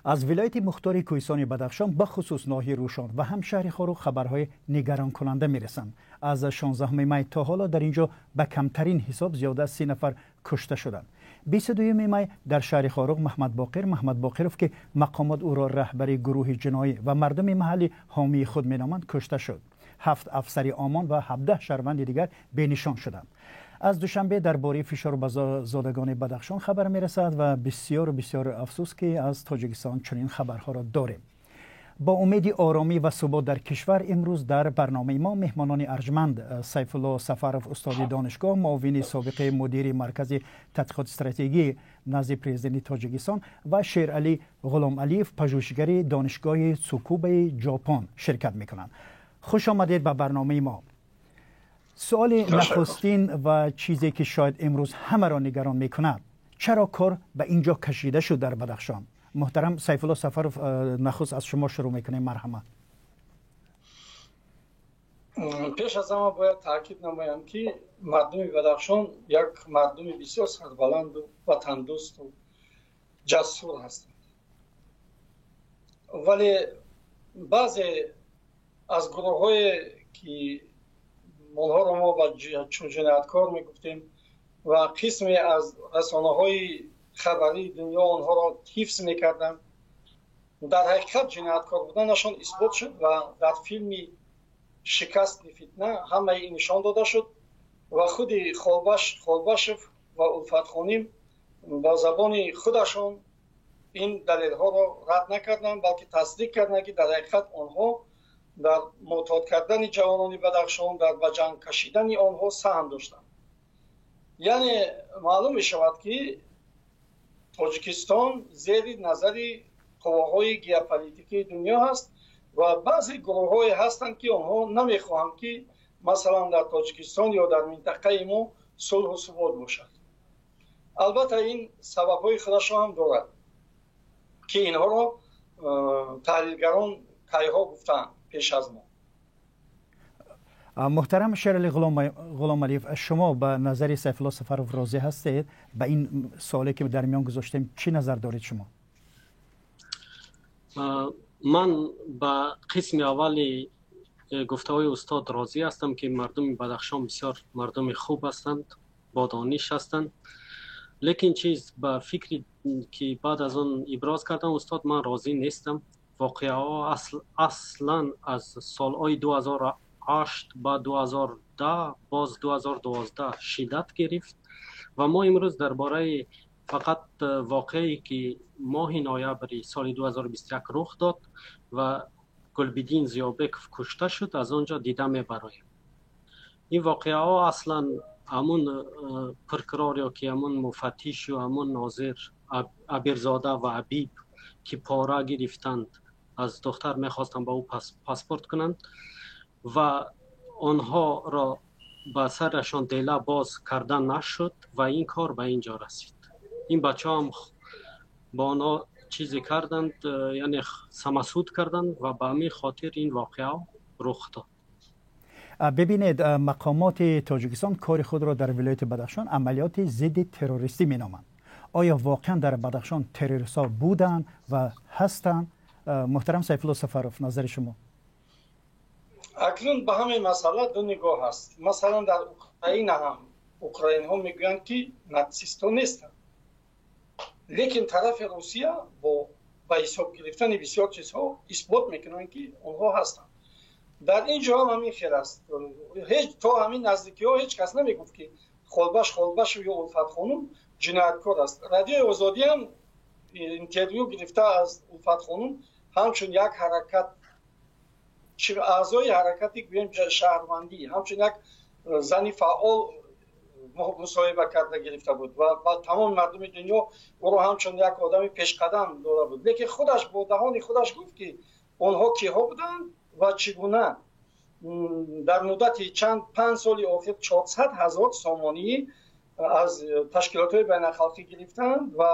از ولایت مختار کوهستان بدخشان به خصوص ناحیه روشان و هم شهر خاروق خبرهای نگران کننده میرسند. از 16 می تا حالا در اینجا به کمترین حساب زیاده از 30 نفر کشته شدند. 22 می در شهر خاروق محمد باقرov که مقامات او را رهبر گروه جنایی و مردم محلی حامی خود مینامند کشته شد. 7 افسر امان و 17 شهروند دیگر بینشان شدند. از دوشنبه درباره فشار بر زادگان بدخشان خبر میرسد و بسیار افسوس که از تاجیکستان چنین خبرها را داریم. با امید آرامی و ثبات در کشور امروز در برنامه ما مهمانان ارجمند سیف الله سفروف استاد دانشگاه، معاون سابق مدیر مرکز تحقیقات استراتژی نزد پرزیدنت تاجیکستان و شیرعلی غلام علیف پژوهشگر دانشگاه تسوکوبه ژاپن شرکت میکنند. خوش آمدید به برنامه ما. سوال نخستین و چیزی که شاید امروز همه را نگران میکند، چرا کار به اینجا کشیده شد در بدخشان؟ محترم سیف الله سفروف، نخست از شما شروع میکنیم. مرحمت. پیش از همه باید تاکید نمایم که مردم بدخشان یک مردم بسیار سربلند و وطن دوست و جسور هستند، ولی بعضی از گروه های که اونها رو ما چون جنایتکار میگفتیم و قسمی از رسانه های خبری دنیا اونها را حفظ میکردن، در حقیقت جنایتکار بودنشان اثبات شد و در فیلم شکست فتنه همه این نشان داده شد و خود خولباشف و الفت خانیم با زبان خودشان این دلیل ها را رد نکردن، بلکه تصدیق کردن که در حقیقت آنها در معتاد کردن جوانان بدخشان، در به جنگ کشیدن آنها سهم داشتند. یعنی معلوم می شود که تاجیکستان زیر نظر قواهای ژئوپلیتیکی دنیا هست و بعضی گروه‌های هستند که آنها نمیخواهند که مثلا در تاجیکستان یا در منطقه ما صلح و ثبات باشد. البته این سبب‌های خودش هم دارد که اینها را تحلیلگران کایها گفتند پیش از ما. محترم شیرعلی غلام علیف، شما به نظر سیف الله سفروف راضی هستید؟ به این سوالی که در میان گذاشتیم چی نظر دارید شما؟ من به قسم اولی گفته‌های استاد راضی هستم که مردم بدخشان بسیار مردم خوب هستند، با دانش هستند. لیکن چیز به فکری که بعد از اون ابراز کردم استاد من راضی نیستم. واقعه ها اصلا از سالهای 2008 با 2010 باز 2012 شدت گرفت و ما امروز درباره فقط واقعی که ماه نوامبر سال 2021 رخ داد و گلبدین زیابکف کشته شد از آنجا دیده میبرایم. این واقعه ها اصلا همون پرکرار یا که همون مفتیش و همون ناظر عبیرزاده و عبیب که پاره گرفتند از دختر میخواستند با او پاسپورت کنند و آنها را به سرشان دیله باز کردن نشد و این کار به اینجا رسید. این بچه هم با آنها چیزی کردند، یعنی سمسود کردند و به همین خاطر این واقعه رخ داد. ببینید، مقامات تاجیکستان کار خود را در ولایت بدخشان عملیات ضد تروریستی مینامند. آیا واقعا در بدخشان تروریست‌ها بودند و هستند؟ محترم سیف الله سفروف، نظر شما؟ اکنون به همین مسئله دو نگاه هست. مثلا در اوکراین هم اوکراین ها میگویند که ناتسیست ها نیستند، لیکن طرف روسیه با حساب گرفتن بسیار چیزها اثبات میکنند که اونها هستند. در اینجا هم همین خیر است. هیچ تا همین نزدیکی ها هیچ کس نمیگفت که خولباش یا الفت خانم جنایتکار است. رادیو آزادی هم اینترویو گرفته از الفت خانم، همچون یک حرکت اعضای حرکتی که شهروندی، همچون یک زنی فعال مصاحبه کرده گرفته بود و تمام مردم دنیا او را همچون یک آدم پیشقدم داره بود. لیکن خودش با دهان خودش گفت که اونها کیها بودند و چگونه در مدت 5 سال اخیر 400,000 سامانی از تشکیلات بین‌الخلقی گرفتند و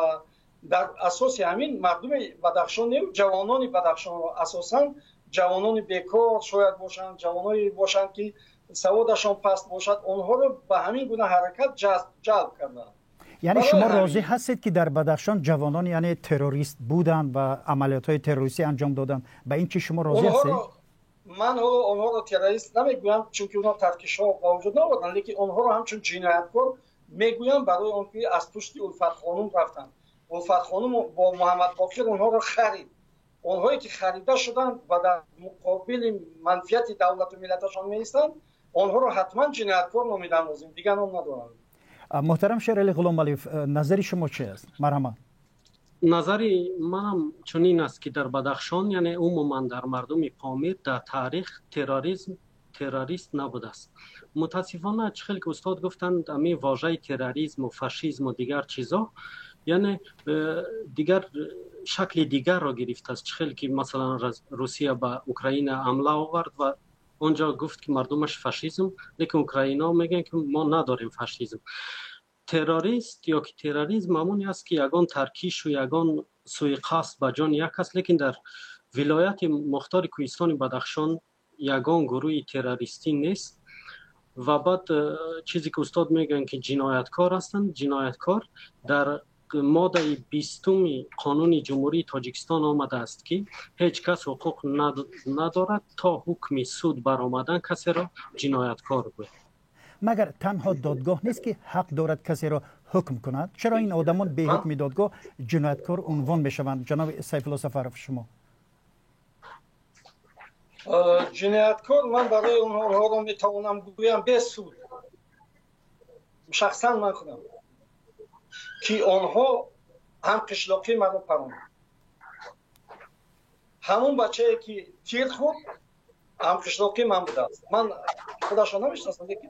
در اساس همین مردم بدخشان جوانان بدخشان را اساساً جوانان بیکار شاید باشند، جوانایی باشند که سوادشان پست باشد، اونها رو به همین گونه حرکت جلب کردند. یعنی شما راضی هستید که در بدخشان جوانان یعنی تروریست بودند و عملیات‌های تروریستی انجام دادند؟ به این چی شما راضی هستید؟ من اونها رو تروریست نمیگویم چون که اونها تفکیش‌ها با وجود نآوردن، لیکن اونها رو همچون جنایتکار میگویم برای اونکه از پشت الفت خانم رفتن. الفت خانم با محمد باقر اونها رو خرید. اونهایی که خریده شدن و در مقابل منفعت دولت و ملتشان میستن، اونها رو حتما جنایتکار نامیدن لازم، دیگه نام ندارن. محترم شیرعلی غلامعلی، نظر شما چی است؟ مرحبا. نظری منم چنین است که در بدخشان یعنی عموما در مردم پامیر در تاریخ تروریست نبوده است. متاسفانه چخیل که استاد گفتند امی واژه تروریسم و فاشیسم و دیگر چیزا یعنی دیگر شکل دیگر را گرفته است. چخیل که مثلا روسیه به اوکراین حمله آورد و اونجا گفت که مردمش فاشیسم، لیکن اوکراینا میگن که ما نداریم فاشیسم. تروریست یا که تروریسم همونی است که یگان ترکیش و یگان سوءقصد به جان یک است، لیکن در ولایت مختار کوهستان بدخشان یگان گروه تروریستی نیست. و بعد چیزی که استاد میگن که جنایتکار هستند، جنایتکار در ماده 20 قانون جمهوری تاجیکستان آمده است که هیچ کس حقوق ندارد تا حکم سود برآمدن کسی را جنایتکار گوید. مگر تنها دادگاه نیست که حق دارد کسی را حکم کند؟ چرا این آدمان به حکم دادگاه جنایتکار عنوان میشوند؟ جناب سیف الله سفرов شما. جنایتکار من برای اونها رو میتوانم بگویم به سود. شخصا من خودم که آنها هم قشلاقی من رو پراند. همون بچه‌ای که تیر خورد هم قشلاقی من بوده است. من خودشان نمیشناسم، لیکن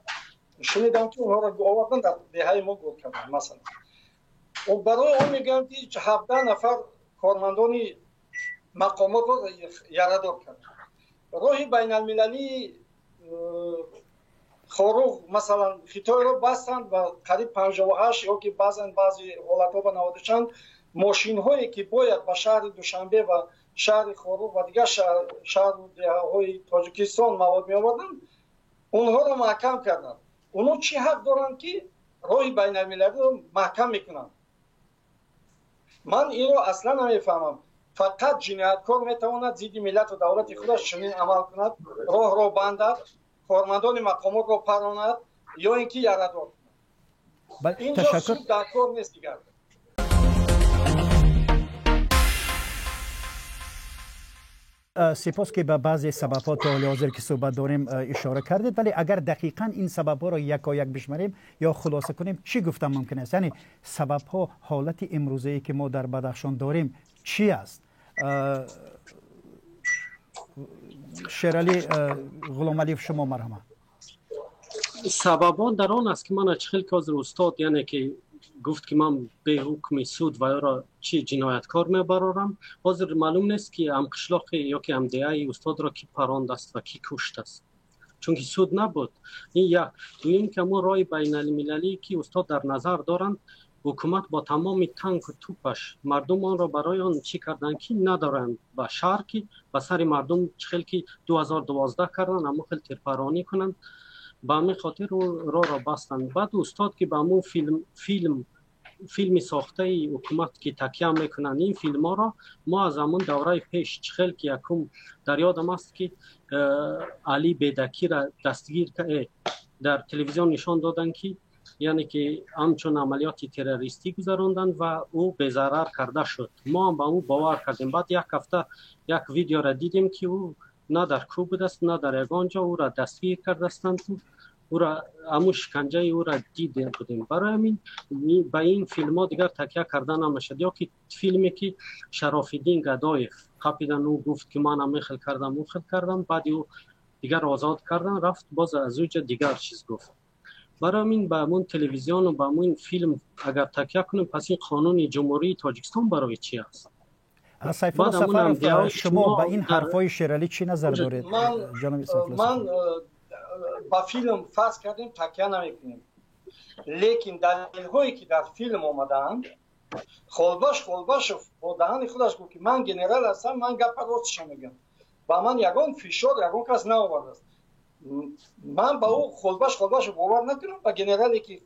شنیدم که اونها رو آوردن در دهه ما گل کردن مثلا. و برای اون میگم که 17 نفر کارمندان مقامات رو یارادار کردن. راهی بین المللی خاروق مثلا خطای رو بستند و قریب 58 یا که بعضی حالتها به 90 چند ماشین هایی که باید به شهر دوشنبه و شهر خاروق و دیگر شهر های تاجیکستان مواد می آوردن، اونها رو محکم کردن. اونها چی حق دارن که راهی بین المللی رو محکم میکنن؟ من این رو اصلا نمیفهمم. فقط جنایتکار میتواند ضد ملت و دولت خودش چنین عمل کند، راه را بندد، کارمندان مقامات را پراند یا اینکه یارادار کند. اینجا سود در کار نیست دیگر. سپاس که به بعضی سبب‌ها تا حال حاضر که صحبت داریم اشاره کردید، ولی اگر دقیقاً این سبب‌ها را یکایک بشماریم یا خلاصه کنیم چی گفتم ممکن است؟ یعنی سبب‌ها حالت امروزی که ما در بدخشان داریم چی است؟ شیرعلی غلامعلی شما مرحبا. سببان در آن است که من چخیل که از استاد یعنی که گفت که من به حکم سود و یا را چی جنایتکار میبرارم، حاضر معلوم نیست که هم قشلاق یا که هم دیه استاد را کی پراند است و کی کشت است، چون که سود نبود. این یک. دویم که ما رای بین المللی که استاد در نظر دارند، حکومت با تمام تانک و توپش مردم آن را برای آن چی کردن که ندارند به شهر که به سر مردم چخیل که 2012 کردن اما خیلی ترپرانی کنند، به همین خاطر را بستند. بعد استاد که به همون فیلم ساخته حکومت که تکیه میکنند، این فیلم ها را ما از همون دوره پیش چخیل که یکم در یادم است که علی بیدکی را دستگیر در تلویزیون نشان دادن که یعنی که همچون عملیات تروریستی گذراندند و او به ضرر کرده شد. ما هم به او باور کردیم. بعد یک هفته یک ویدیو را دیدیم که او نه در کوب بود است نه در یگانجا، او را دستگیر کرده استند، او را همون شکنجه او را دیده بودیم. برای همین به این فیلم ها دیگر تکیه کردن نمیشد. یا که فیلمی که شراف‌الدین گدایف قپیدن، او گفت که من هم میخل کردم، بعد او دیگر آزاد کردن، رفت باز از اوجا دیگر چیز گفت. برای همین به همون تلویزیون و به همون فیلم اگر تکیه کنیم، پس این قانون جمهوری تاجیکستان برای چی است؟ سیف الله سفرов شما به این حرفای شیرعلی چی نظر دارید؟ من با فیلم فرض کردیم تکیه نمیکنیم، لیکن دلیل هایی که در فیلم آمدند خلباش با دهن خودش گفت که من گنرال هستم، من گپ راستش میگم، با من یگان فشار یگان کس نآورده است. من با او خلباش باور نکنم و گنرالی که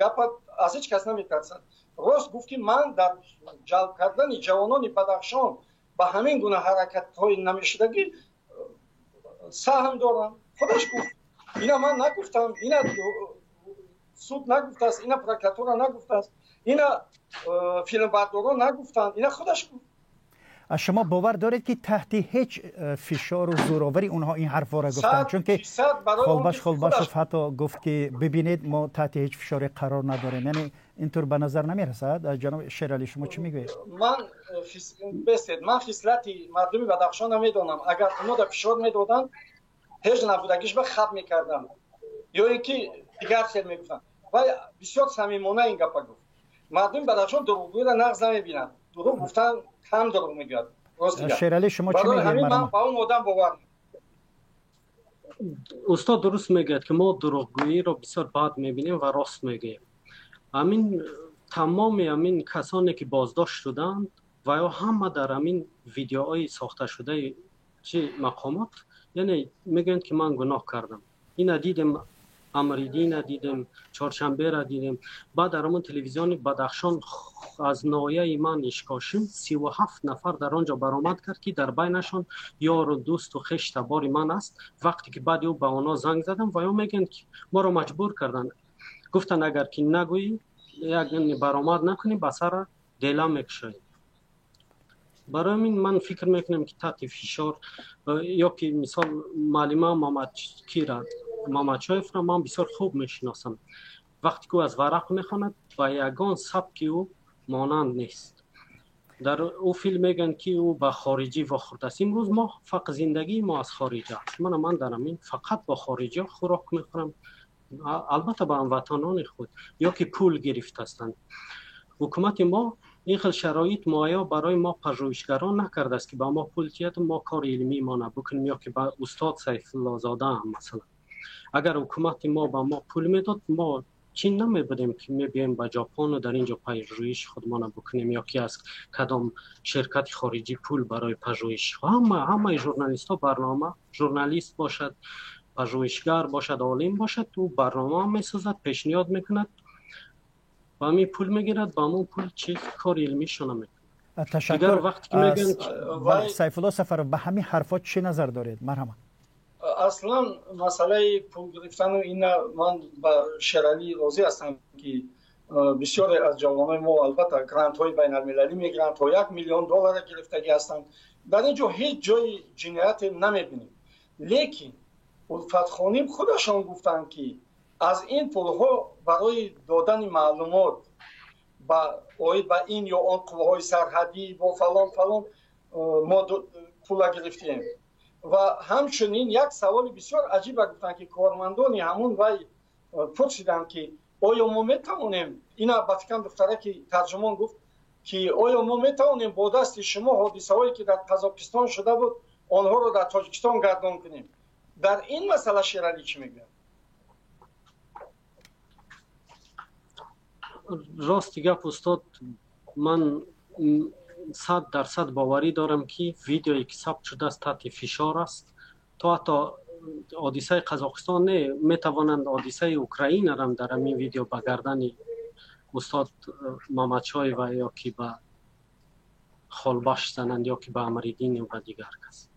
гапа аз ҳеҷ кас наметарсад. Рост гуфт ки ман дар ҷалб кардани ҷавонони Бадахшон ба ҳамин гуна ҳаракатҳои намешудагӣ саҳм дорам. худаш гуфт. ина ман нагуфтам, ина суд нагуфтааст, ина прокуратура нагуфтааст, ина филмбардоро нагуфтанд, ина худаш гуфт. شما باور دارید که تحت هیچ فشار و زوراوری اونها این حرفا را گفتن؟ چون که خلباشوف حتی گفت که ببینید ما تحت هیچ فشاری قرار نداریم. یعنی اینطور به نظر نمیرسد؟ جناب شیرعلی شما چی میگوید؟ من خصلتی مردم بدخشان نمیدونم. اگر اونا در فشار میدادن هیچ نبودگیش به خب میکردم یا اینکه دیگر خیلی میگفتن. و بسیار صمیمانه این گپا گفت. مردم بدخشان دروغگویی را نقض نمیبینند. دروغ گفتن هم دروغ میگوید. شیرعلی شما چی میگوید؟ من با اون آدم باور. استاد درست میگه که ما دروغگویی رو بسیار بد میبینیم و راست میگه. همین تمام همین کسانی که بازداشت شدند و یا همه در همین ویدیوهای ساخته شده چه مقامات یعنی میگن که من گناه کردم. این دیدم امریدین دیدم، چهارشنبه را دیدم. بعد در همون تلویزیون بدخشان از نایه من اشکاشم 37 نفر در آنجا برآمد کرد که در بینشان یار و دوست و خش تبار من است. وقتی که بعد او به اونا زنگ زدم و یا میگن که ما رو مجبور کردن، گفتن اگر که نگویی یک برآمد نکنی به سر دیلا میکشی. برای من فکر میکنم که تحت فشار یا که مثال معلمه مامچایف را من بسیار خوب میشناسم. وقتی که از ورق میخواند با یگان سبک او مانند نیست. در او فیلم میگن که او با خارجی واخورده است. امروز ما فقط زندگی ما از خارجی است. من در همین فقط با خارجی خوراک میخورم، البته با هموطنان خود یا که پول گرفته هستند. حکومت ما این خیلی شرایط مایا برای ما پژوهشگران نکرده است که با ما پول تیت ما کار علمی ما نبکنیم یا که با استاد سیف الله زاده هم مثلا. اگر حکومت ما با ما پول میداد ما چین نمیبودیم که میبیم با ژاپن و در اینجا پژوهش خودمان بکنیم یا که از کدام شرکت خارجی پول برای پژوهش. همه ژورنالیست ها برنامه ژورنالیست باشد، پژوهشگر باشد، عالم باشد، تو برنامه میسازد، پیشنهاد میکند، با می پول میگیرد، با همون پول چیز کار علمیشون میکنه. تشکر. وقتی که میگن سیف الله سفر به همین حرفات چه نظر دارید؟ مرحبا. اصلا مسئله پول گرفتن و این من با شیرعلی راضی هستم که بسیار از جوانای ما البته گرانت های بین المللی میگیرند تا $1 میلیون گرفتگی هستند. در اینجا هیچ جای جنایت نمیبینیم. لیکن الفتخانیم خودشان گفتند که از این پولها برای دادن معلومات با این یا آن قوه‌های سرحدی با فلان ما پول گرفتیم. و همچنین یک سوال بسیار عجیب گفتن که کارمندانی همون وای پرسیدن که آیا ما میتوانیم، اینا با فکرم دختره که ترجمان گفت که آیا ما میتوانیم با دست شما حادثه هایی که در قزاقستان شده بود آنها رو در تاجیکستان گردان کنیم. در این مسئله شیرعلی چی میگه؟ راست گپ استاد، من 100% باوری دارم که ویدیویی که ثبت شده است تحت فشار است. تا حتی حادثه قزاقستان نه میتوانند حادثه اوکراین هم در این ویدیو به گردن استاد مامچای و یا که به خلباش زنند یا که به امریدین و دیگر کس.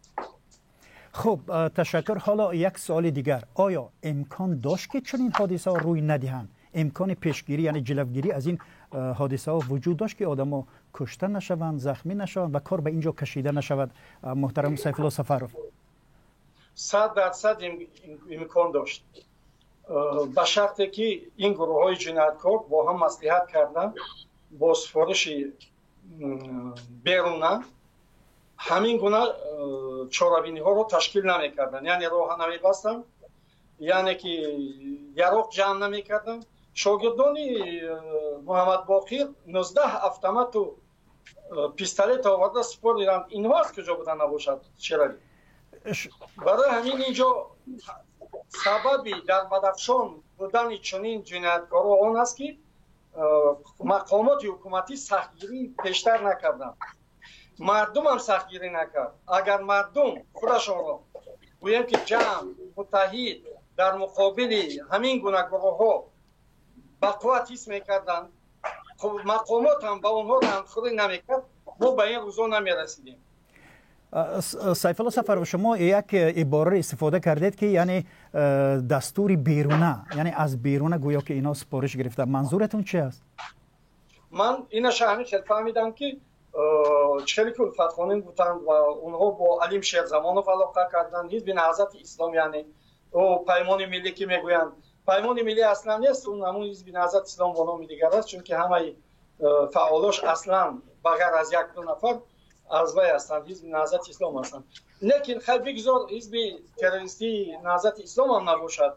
خب تشکر. حالا یک سوال دیگر، آیا امکان داشت که چنین حادثه روی ندهند؟ امکان پیشگیری یعنی جلوگیری از این حادثه ها وجود داشت که آدم‌ها کشته نشوند، زخمی نشوند و کار به اینجا کشیده نشود؟ محترم سیف الله سفرов 100% امکان داشت، به شرطی که این گروه‌های جنایتکار با هم مصلحت کردن، با سفارش بیرونه همین گونه چاره‌بینی ها رو تشکیل نمی‌کردن، یعنی راه نمی‌بستن، یعنی که یراق جمع نمی‌کردن. شاگردانی محمد باقر 19 اتومات و پیستولت آورده سپردند. اینها از کجا بودن نباشد شیرعلی؟ برای همین اینجا سببی در بدخشان بودن چنین جنایتکارا آن است که مقامات حکومتی سختگیری بیشتر نکردند، مردم هم سختگیری نکرد. اگر مردم خودشان را گویند که جمع متحد در مقابل همین گونه گروه ها با قوت حس میکردن، مقامات هم با اونها همخوری نمیکرد، ما به این روزا نمیرسیدیم. سیف الله سفرو، شما یک عباره استفاده کردید که یعنی دستور بیرونه، یعنی از بیرونه گویا که اینا سپارش گرفته. منظورتون چی است؟ من اینا شهمی خیلی فهمیدم که چخیلی که الفت خانم بودند و اونها با علیم شیخ زمانوف علاقه کردن. حزب نهضت اسلام یعنی پیمان ملی که میگویند، پیمان ملی اصلا نیست، اون همون حزب نهضت اسلام با نام دیگر است، چون که همه فعالاش اصلا بغیر از یک دو نفر از وی هستند، حزب نهضت اسلام هستند. لیکن خیلی بگذار حزب تروریستی نهضت اسلام هم نباشد،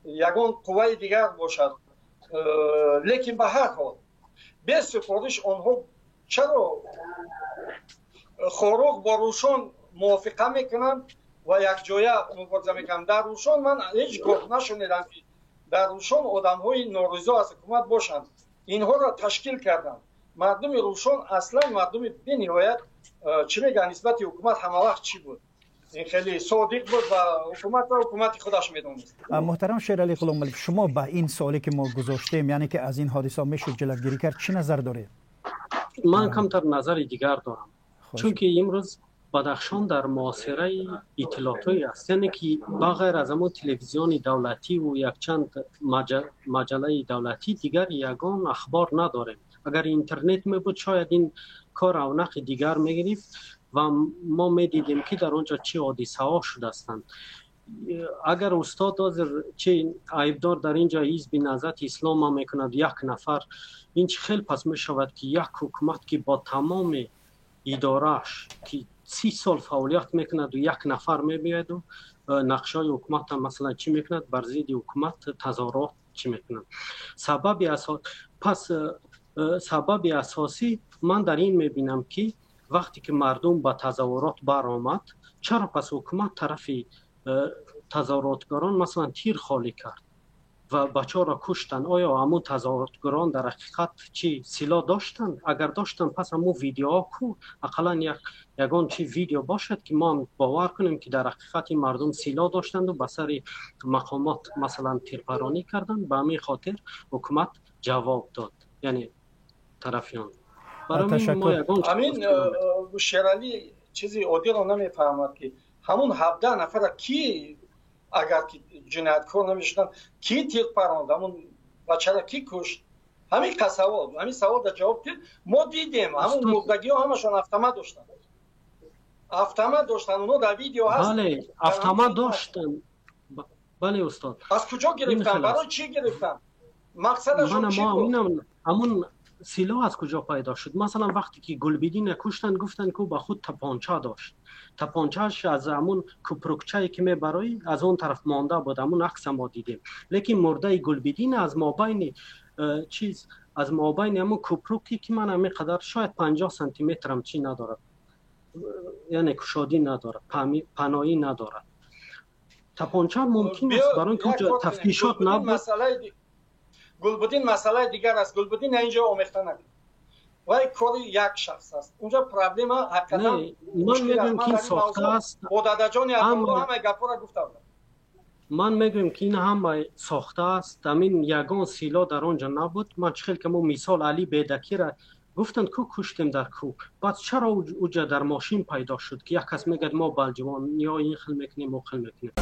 یگان قوه دیگر باشد، لیکن به هر حال به سفارش آنها چرا خاروق با روشن موافقه میکنند و یک جایه مبارزه میکنند؟ در روشن من هیچ گفت نشنیدم که در روشن آدم های نارضا از حکومت باشند. اینها را تشکیل کردند. مردم روشن اصلا مردم به نهایت چی میگن نسبت حکومت همه وقت چی بود؟ این خیلی صادق بود و حکومت خودش میدونست. محترم شیرعلی غلام ملک، شما به این سوالی که ما گذاشتیم، یعنی که از این حادثه میشه جلوگیری کرد، چی نظر دارید؟ من کمتر نظر دیگر دارم، چون که امروز بدخشان در معاصره اطلاعاتی است، یعنی که بغیر از همون تلویزیون دولتی و یک چند مجله دولتی دیگر یگان اخبار نداریم. اگر اینترنت می بود شاید این کار رونق دیگر میگرفت و ما میدیدیم که در اونجا چه حادثه ها شده هستند. اگر استاد حاضر چه عیبدار در اینجا حزب نهضت اسلام هم میکند یک نفر، این چه خیلی پس می شود که یک حکومت که با تمام ادارهش که 30 سال فعالیت میکند و یک نفر میبید و نقشای حکومت هم مثلا چی میکند، بر ضد حکومت تظاهرات چی میکند. سبب اساسی من در این میبینم که وقتی که مردم با تظاهرات برآمد، چرا پس حکومت طرف تظاهراتگران مثلا تیر خالی کرد و بچه را کشتن؟ آیا همون تظاهراتگران در حقیقت چی سلاح داشتند؟ اگر داشتند پس همون ویدیوها کو اقلا یگان چی ویدیو باشد که ما باور کنیم که در حقیقت این مردم سلاح داشتند و به سر مقامات مثلا تیرپرانی کردند. به همین خاطر حکومت جواب داد، یعنی طرفیان. تشکر. همین شیرعلی چیزی عادی رو نمیفهمد که همون 17 نفر کی اگر که جنایتکار نمیشدن کی تیر پراند، همون بچه را کی کشت؟ همین سوال، همین سوال در جواب که ما دیدیم همون مردگی ها همشان автомат داشتن، اونو در ویدیو هست. بله автомат داشتن. بله استاد. از کجا گرفتن؟ برای چی گرفتن؟ مقصدشون چی بود؟ همون سلاح از کجا پیدا شد؟ مثلا وقتی که گلبدین کشتن گفتن که با خود تپانچه داشت، تپانچه‌اش از همون کپروکچه‌ای که میبرای از اون طرف مانده بود، همون عکس ما دیدیم. لیکن مرده گلبدین از مابین از مابین همون کپروکی که من همین قدر شاید 50 سانتی متر هم چی نداره، یعنی کشادی نداره، پناهی نداره. تپانچه ممکن است برای اینکه تفتیشات نبود. گلبدین مسئله دیگر است. گلبدین اینجا آمیخته نکرد. وای کاری یک شخص است. اونجا پرابلم حقیقتا من میگم که این ساخته است. بوداده جان همه گپا را گفته بود. من میگم که این هم ساخته است. همین یگان سیلا در آنجا نبود. من چخیل که ما مثال علی بیدکی را گفتن کو کشتیم در کو. بعد چرا اونجا در ماشین پیدا شد که یک کس میگه ما بلجوان یا این خل میکنیم و خل میکنیم.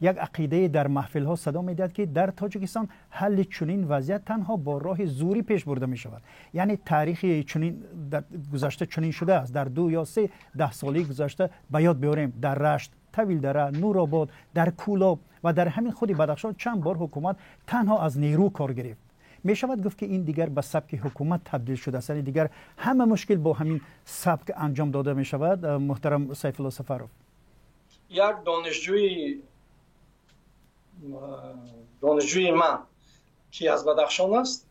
یک عقیده در محفل ها صدا میداد که در تاجیکستان حل چنین وضعیت تنها با راه زوری پیش برده می شود. یعنی تاریخ چنین در گذشته چنین شده است. در 2 یا 3 سالی گذشته به یاد بیاریم در رشت، طویل دره، نورآباد، در کولاب و در همین خود بدخشان چند بار حکومت تنها از نیرو کار گرفت. می شود گفت که این دیگر به سبک حکومت تبدیل شده است. یعنی دیگر همه مشکل با همین سبک انجام داده می شود. محترم سیف الله سفرو، یک دانشجوی من که از بدخشان است،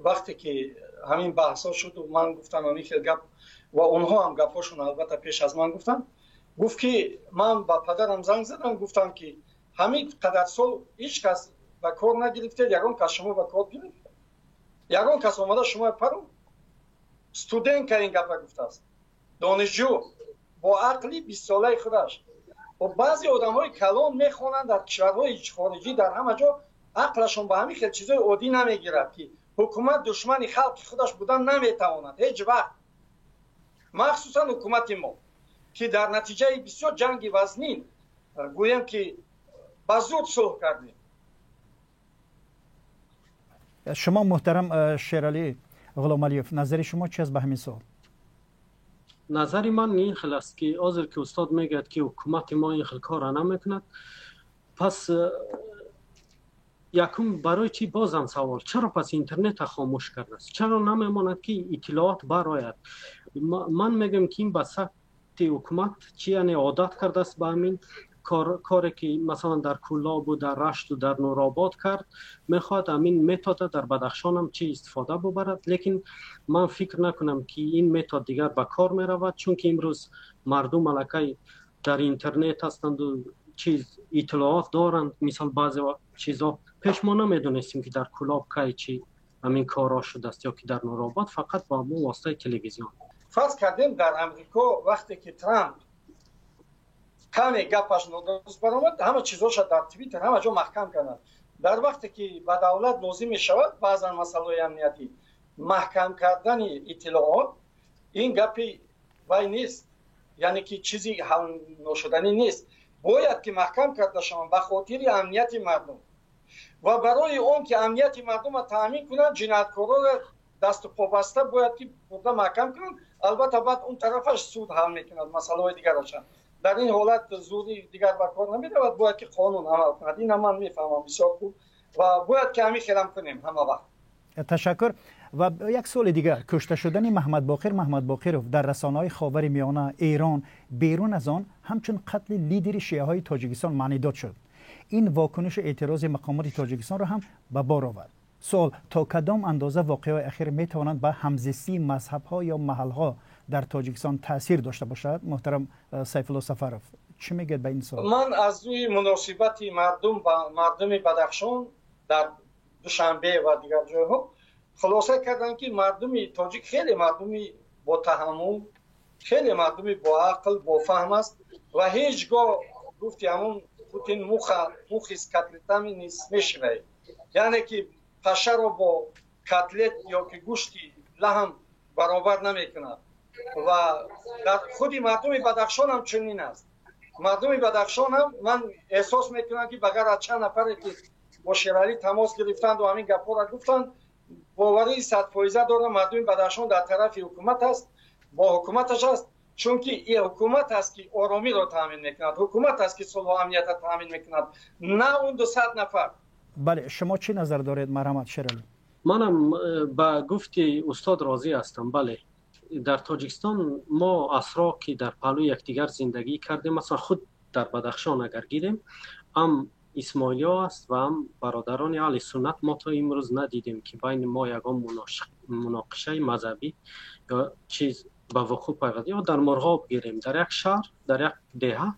وقتی که همین بحثا شد و من گفتم همین خیلی گپ و اونها هم گپاشون البته پیش از من گفتن، گفت که من با پدرم زنگ زدم گفتم که همین قدر سال هیچ کس به کار نگرفته، یگان کس شما به کار گرفت، یگان کس اومده شما پرو استودنت که این گپ گفته است. دانشجو با عقلی 20 ساله خودش و بعضی آدم‌های کلان میخوانند در کشورهای خارجی در همه جا عقلشون به همین خیلی چیزای عادی نمیگیرد که حکومت دشمن خلق خودش بودن نمیتواند هیچ وقت، مخصوصا حکومت ما که در نتیجه بسیار جنگ وزنین گویم که با زود صلح کردیم. شما محترم شیرعلی غلامعلیوف، نظر شما چی است به همین سوال؟ نظر من این خیلی است که آذر که استاد میگه که حکومت ما این خیلی کار نمیکند، پس یکم برای چی بازم سوال چرا پس اینترنت خاموش کرده است؟ چرا نمیماند که اطلاعات برآید؟ من میگم که این به سمت حکومت چی یعنی عادت کرده است به همین کاری که مثلا در کلاب و در رشت و در نورآباد کرد، میخواد همین متد در بدخشان هم چی استفاده ببرد. لیکن من فکر نکنم که این متد دیگر به کار میرود، چون که امروز مردم ملکه در اینترنت هستند و چیز اطلاعات دارند. مثال بعضی چیزا پیش ما نمیدونستیم که در کلاب که چی همین کارا شده است، یا که در نورآباد فقط با واسطه تلویزیون. فرض کردیم در امریکا وقتی که ترامپ کمی گپش نادرست برآمد، همه چیزاش در توییتر همه جا محکم کردند. در وقتی که به دولت لازم می شود بعضا مسائل امنیتی محکم کردن اطلاعات، این گپی وای نیست، یعنی که چیزی حل نشدنی نیست، باید که محکم کرده شود به خاطر امنیت مردم و برای اون که امنیت مردم را تامین کنند جنایتکارا را دست و پا بسته باید که برده محکم کنند. البته بعد اون طرفش سود حل میکند مسائل دیگر را. در این حالت زوری دیگر به کار نمیرود، باید که قانون عمل کند. این من میفهمم بسیار خوب و باید که همین خیرم کنیم همه وقت. تشکر. و یک سوال دیگر، کشته شدن محمد باقروف در رسانه‌های خاورمیانه ایران بیرون از آن همچون قتل لیدر شیعه های تاجیکستان معنی داد شد. این واکنش اعتراض مقامات تاجیکستان را هم به بار آورد. سوال تا کدام اندازه واقعه اخیر میتوانند به همزیستی مذهب‌ها یا محل‌ها در تاجیکستان تاثیر داشته باشد؟ محترم سیف الله سفروف چی میگید به این سوال؟ من از روی مناسبت مردم با مردم بدخشان در دوشنبه و دیگر جاها خلاصه کردم که مردم تاجیک خیلی مردم با تحمل، خیلی مردم با عقل، با فهم است و هیچگاه گفتی همون پوتین مخیز کتلتم نیست میشنه، یعنی که پشه رو با کتلت یا که گوشتی لحم برابر نمیکنه و در خودی مردم بدخشان هم چنین است. مردم بدخشان هم من احساس میکنم که بگر چند نفری که با شیرعلی تماس گرفتند و همین گپا را گفتند، باوری 100% دارم مردم بدخشان در طرف حکومت است، با حکومتش است، چون که این حکومت است که آرامی را تامین میکند، حکومت است که صلح و امنیت را تامین میکند، نه اون 200 نفر. بله، شما چی نظر دارید مرحمت شیرعلی؟ منم با گفتی استاد راضی هستم. بله، در تاجیکستان ما اسرا که در پهلوی یکدیگر زندگی کردیم، مثلا خود در بدخشان اگر گیریم هم اسماعیلیا است و هم برادران اهل سنت، ما تا امروز ندیدیم که بین ما یگان مناقشه مذهبی یا چیز به وقوع پیوسته. یا در مرغاب گیریم، در یک شهر، در یک دهه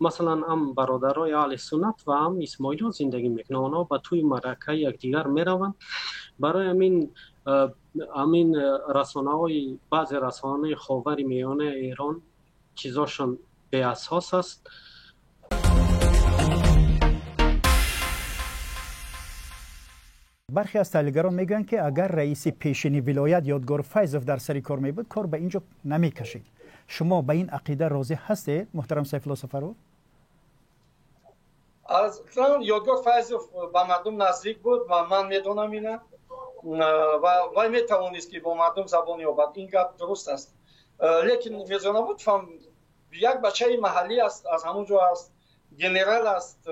مثلا هم برادرای اهل سنت و هم اسماعیلیا زندگی میکنند، آنها به توی مرکه یکدیگر میروند. برای همین رسانه‌های بعضی رسانه‌های خاورمیانه ایران چیزاشون بی اساس است. برخی از تحلیلگران میگن که اگر رئیس پیشینی ولایت یادگار فیضوف در سر کار میبود کار به اینجا نمیکشید. شما به این عقیده راضی هستید محترم سیف الله سفروف؟ از یادگار فیضوف با مردم نزدیک بود و من میدونم اینه و وای میتوانست که با مردم زبان یابد. این گپ درست است، لیکن میزانه بود فهم یک بچه محلی است، از همونجا است، گنرال است،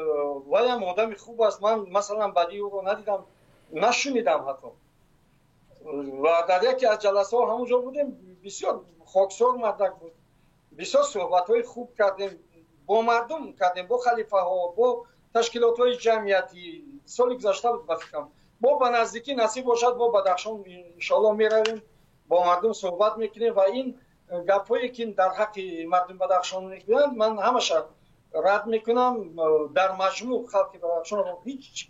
وای هم آدم خوب است. من مثلا بدی او رو ندیدم، نشنیدم حتی. و در یکی از جلسه ها همونجا بودیم، بسیار خاکسار مردک بود، بسیار صحبت های خوب کردیم با مردم، کردیم با خلیفه ها، با تشکیلات های جمعیتی. سال گذشته بود بفکرم با به نزدیکی نصیب باشد با بدخشان انشالله میرویم با مردم صحبت میکنیم و این گپایی که در حق مردم بدخشان میگویند من همش رد میکنم. در مجموع خلق بدخشان هیچ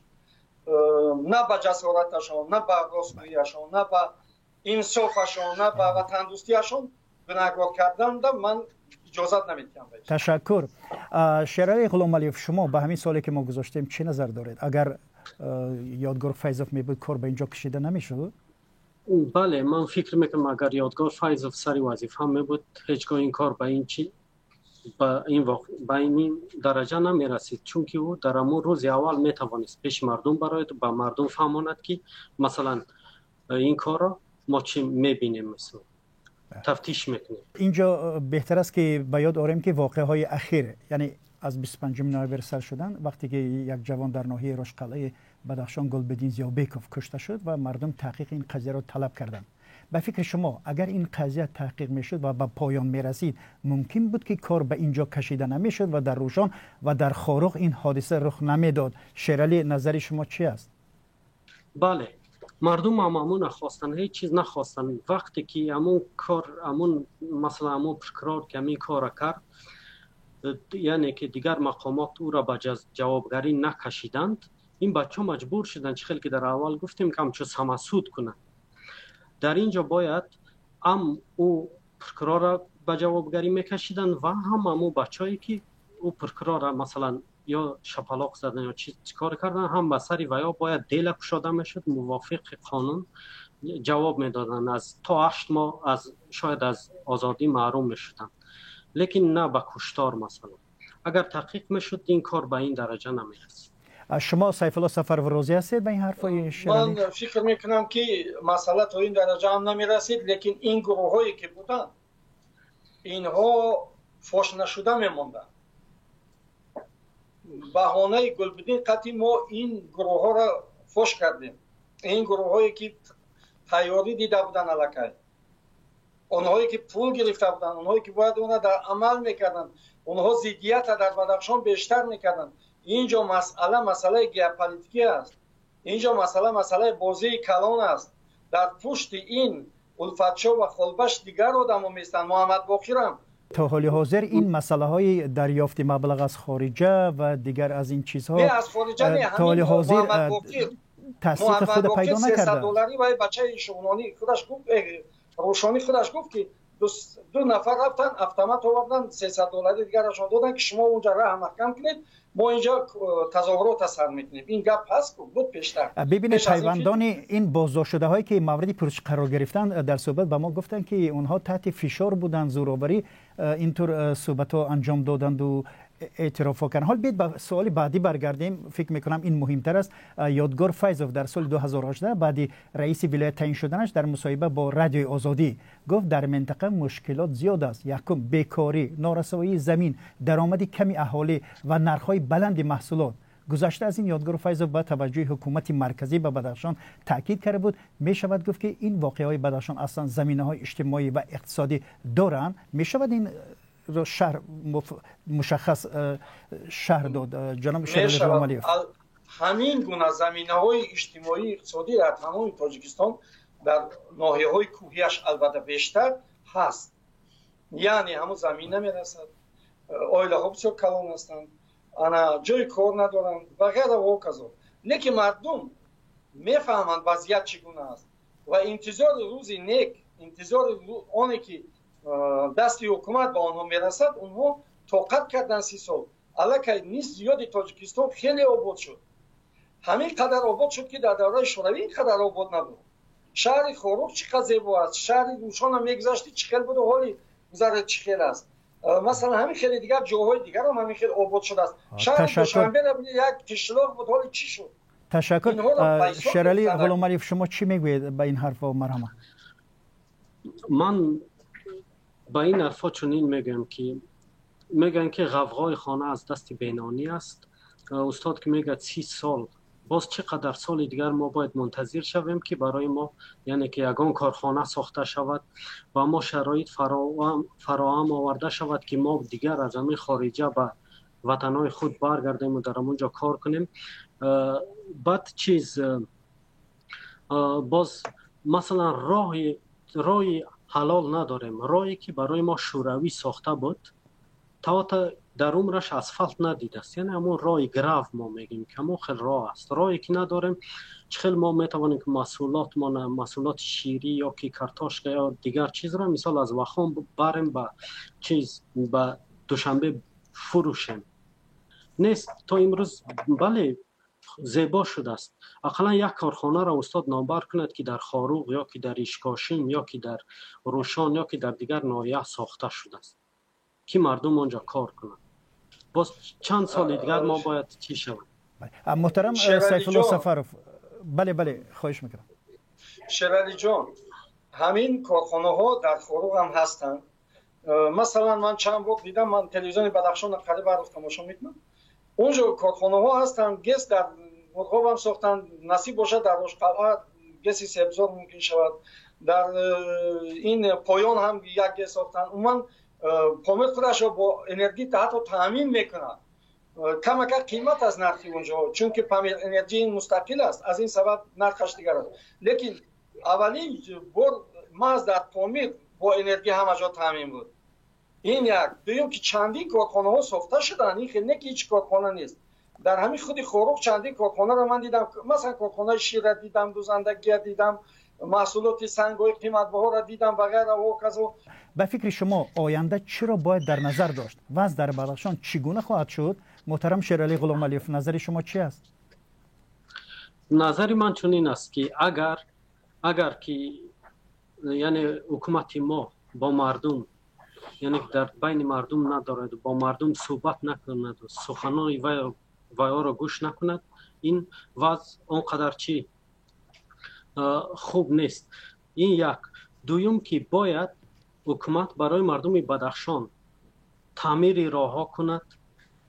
نه به جسارتشان، نه به راستگوییشان، نه به انصافشان، نه به وطن دوستیشان گناهکار کردن من اجازت نمیدیم. تشکر. شیرعلی غلامعلیوف، شما به همین سوالی که ما گذاشتیم چه نظر دارید؟ اگر یادگار فیضوف می بود کار به اینجا کشیده نمیشد؟ بله، من فکر میکنم اگر یادگار فیضوف سری وظیفه می بود هیچگاه این کار به این درجه نمی رسید، چون که او در همون روز اول می توانست پیش مردم براید و به مردم فهماند که مثلا این کار را ما چی می بینیم، مثلا تفتیش میکنیم. اینجا بهتر است که به یاد آوریم که واقعه های اخیر، یعنی از 25 نوامبر سر شدن، وقتی که یک جوان در ناحیه رشقلعه بدخشان گلبدین زیابکوف کشته شد و مردم تحقیق این قضیه را طلب کردند. به فکر شما اگر این قضیه تحقیق میشد و به پایان میرسید ممکن بود که کار به اینجا کشیده نمیشد و در روشان و در خاروق این حادثه رخ نمیداد؟ شیرعلی، نظر شما چی است؟ بله، مردم همون نخواستن، هیچ چیز نخواستن. وقتی که مثلا همون پرکرار که همین کار کرد، یعنی که دیگر مقامات او را به جوابگری نکشیدند، این بچه مجبور شدن چه خیلی که در اول گفتیم که همچون سمسود کنند. در اینجا باید او پرکرار را به جوابگری میکشیدن و همون بچه‌ای که او پرکرار را مثلا یا شپلاق زدن یا چی کار کردن هم به سری و یا باید دیل کشاده میشد، موافق قانون جواب میدادن، از تا 8 ماه شاید از آزادی محروم میشدن، لیکن نه به کشتار. مثلا اگر تحقیق میشد این کار به این درجه نمیرسید. شما سیف الله سفروردی هستید به این حرفای شیرعلی؟ من فکر میکنم که مسئله تا این درجه هم نمیرسید، لیکن این گروه هایی که بودن اینها فاش نشده میموندن. بهانه گلبدین قطعی ما این گروه ها را فاش کردیم. این گروه هایی که تیاری دیده بودن علاقه، اونهایی که پول گرفته بودن، اونهایی که باید اونها در عمل میکردن، اونها ضدیت در بدخشان بیشتر میکردن. اینجا مسئله ژئوپلیتیکی است. اینجا مسئله بازی کلان است. در پشت این الفتشا و خلبش دیگر آدم میستن. محمد باقر هم تا حال حاضر این مسئله های دریافت مبلغ از خارجه و دیگر از این چیزها نه از خارجه نه، تا حال حاضر تصدیق خود پیدا نکرده. $300 و بچه شونانی خودش گفت، روشانی خودش گفت که دو نفر رفتن اتومات آوردن $300 دیگرشون دادن که شما اونجا راه محکم کنید، ما اینجا تظاهرات سر میکنیم. این گپ هست بود پیشتر. ببینید پیوندان این بازداشت شده هایی که مورد پرسش قرار گرفتن در صحبت به ما گفتن که اونها تحت فشار بودن، زورآوری اینطور صحبت ها انجام دادند و اعتراف کردن. حال بیاید به سوال بعدی برگردیم. فکر میکنم این مهمتر است. یادگار فیضوف در سال 2018 بعد رئیس ولایت تعیین شدنش در مصاحبه با رادیوی آزادی گفت در منطقه مشکلات زیاد است. یکم بیکاری، نارسایی زمین، درآمد کمی اهالی و نرخ‌های بلند محصولات. گذشته از این یادگار فیضوف با توجه حکومت مرکزی به بدخشان تاکید کرده بود. می شود گفت که این واقعه‌های بدخشان اصلا زمینه‌های اجتماعی و اقتصادی دارند. می شود این شهر مشخص شهر داد جناب شیرعلی غلامعلیوف؟ همین گونه زمینه‌های اجتماعی اقتصادی در تمام تاجیکستان در ناحیه‌های کوهیش البته بیشتر هست. یعنی همون زمین نمیرسد، اویله‌ها بسیار کلان هستند، انا جای کار ندارند و غیره و کذا. لیکن مردم میفهمند وضعیت چگونه است و انتظار روزی نیک، انتظار آنی که دستی حکومت به آنها میرسد، اونها طاقت کردن 30 سال. علاقه نیست زیادی تاجیکستان خیلی آباد شد، همین قدر آباد شد که در دوره شوروی این قدر آباد نبود. شهر خاروق چقدر زیبا است، شهر روشان هم میگذشتی چقدر بود و حالی گذره چقدر است. مثلا همین خیلی دیگر جاهای دیگر هم همین خیلی آباد شده است. شهر دوشنبه یک تشلاق بود، حالی چی شد؟ تشکر. شیرعلی غلامعلیوف، شما چی میگوید به این حرف و مرحمه؟ من با این حرفا چنین میگن که غوغای خانه از دست بینانی است. استاد که میگه 30 سال، باز چقدر سال دیگر ما باید منتظر شویم که برای ما، یعنی که یگان کارخانه ساخته شود و ما شرایط فراهم آورده شود که ما دیگر از همین خارجه به وطنهای خود برگردیم و در اونجا کار کنیم. بعد چیز باز مثلا راهی حلال نداریم. راهی که برای ما شوروی ساخته بود تا در عمرش اسفالت ندیده است. یعنی همون راه گراو ما میگیم که همون خیلی راه است. راهی که نداریم چخیل ما میتوانیم که محصولات شیری یا که کارتاشک یا دیگر چیز را مثال از وخام بریم به به دوشنبه فروشیم. نیست تا امروز بله زیبا شده است. اقلا یک کارخانه را استاد نامبر کند که در خاروق یا که در اشکاشیم یا که در روشان یا که در دیگر ناحیه ساخته شده است که مردم آنجا کار کنند. باز چند سال دیگر ما باید چی شود؟ محترم سیف الله سفرов، بله خواهش میکنم. شیرالی جان، همین کارخانه ها در خاروق هم هستند. مثلا من چند وقت دیدم، من تلویزیون بدخشان قریب رفتم تماشا میکنم، اونجا کارخانه ها هستند، گس در مرغاب هم ساختن، نصیب باشد در روشقلعه گسی سبزار ممکن شود، در این پایان هم یک گس ساختن. من پامیر خودش را با انرژی حتی تامین میکنه، کمک قیمت از نرخی اونجا، چون که پامیر انرژی مستقل است، از این سبب نرخش دیگر است. لیکن اولین بار ما از در پامیر با انرژی همه جا تامین بود. این یک. دوم که چندین کارخانه ها ساخته شدن، این خیلی نه که هیچ کارخانه نیست. در همین خودی خاروق چندین کارخانه را من دیدم، مثلا کارخانه شیر را دیدم، دوزندگی دیدم، محصولات سنگ‌های قیمت‌بها را دیدم و غیره و کذا. به فکر شما آینده چرا باید در نظر داشت؟ وضع در بدخشان چگونه خواهد شد؟ محترم شیرعلی غلام علیف، نظر شما چی است؟ نظر من چنین است که اگر که یعنی حکومت ما با مردم، یعنی در بین مردم ندارد، با مردم صحبت نکند و سخنان وی را گوش نکند، این وضع اونقدر چی خوب نیست. این یک. دوم که باید حکومت برای مردم بدخشان تعمیر راه ها کند،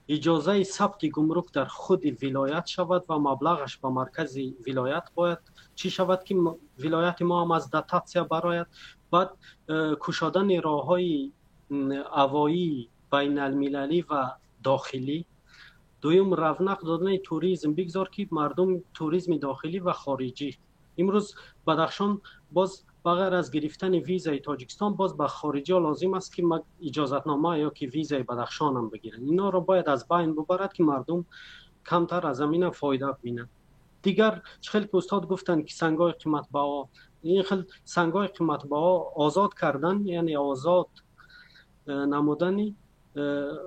اجازه ثبت گمرک در خود ولایت شود و مبلغش به مرکز ولایت باید چی شود که ولایت ما هم از داتاسیا برآید. بعد کشادن راه های هوایی بین المللی و داخلی. دوم رونق دادن توریسم، بگذار که مردم توریسم داخلی و خارجی. امروز بدخشان باز بغیر از گرفتن ویزای تاجیکستان باز به خارجی ها لازم است که اجازتنامه یا که ویزای بدخشان هم بگیرن. اینا را باید از بین ببرد که مردم کمتر از زمین فایده ببینند. دیگر خیلی که استاد گفتن که سنگای قیمت بها، این خیلی سنگای قیمت بها آزاد کردن، یعنی آزاد نمودن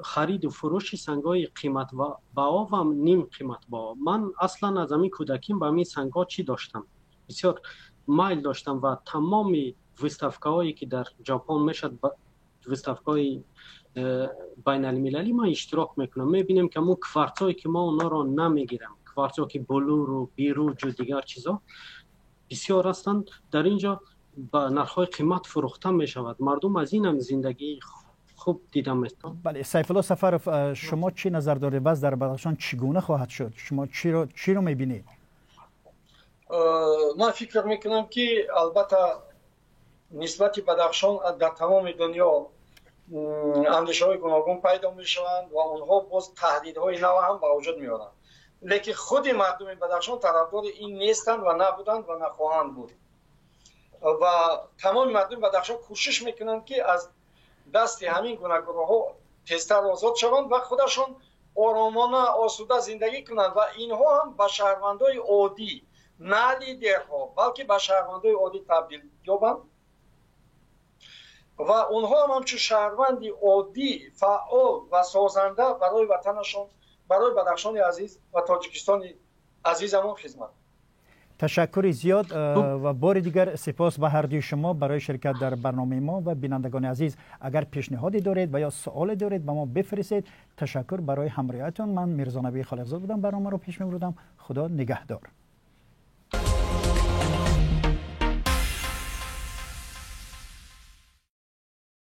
خرید و فروش سنگای قیمت بها و نیم قیمت بها. من اصلا از همین کودکیم به همین سنگا چی داشتم، بسیار مایل داشتم و تمام ویستافکا هایی که در ژاپن میشد، ویستافکا های بین المللی ما اشتراک میکنم، میبینیم که مو کوارتز هایی که ما اونا را نمیگیرم، کوارتز که بلور و بیروج و دیگر چیزا بسیار هستند، در اینجا با نرخ های قیمت فروخته میشود. مردم از این هم زندگی خوب دیدم میستان. بله سیف الله سفرов، شما چی نظر دارید؟ وضع در بدخشان چگونه خواهد شد؟ شما چی رو میبینید؟ من فکر میکنم که البته نسبت بدخشان در تمام دنیا اندیشه های گوناگون پیدا میشوند و اونها باز تهدیدهای نو هم به وجود میارند، لیکن خود مردم بدخشان طرفدار این نیستند و نبودند و نخواهند بود و تمام مردم بدخشان کوشش میکنند که از دست همین گوناگونها ها تیزتر آزاد شوند و خودشان آرامانه آسوده زندگی کنند و اینها هم به شهروندای عادی، نه لیدرها، بلکه به شهروندای عادی تبدیل یابند و اونها هم همچون شهروندی عادی فعال و سازنده برای وطنشان، برای بدخشان عزیز و تاجیکستان عزیزمون خدمت. تشکر زیاد و بار دیگر سپاس به هر دوی شما برای شرکت در برنامه ما. و بینندگان عزیز اگر پیشنهادی دارید و یا سوالی دارید به ما بفرستید. تشکر برای همراهیتون. من میرزا نبی خالقزاد بودم، برنامه رو پیش میبردم. خدا نگهدار.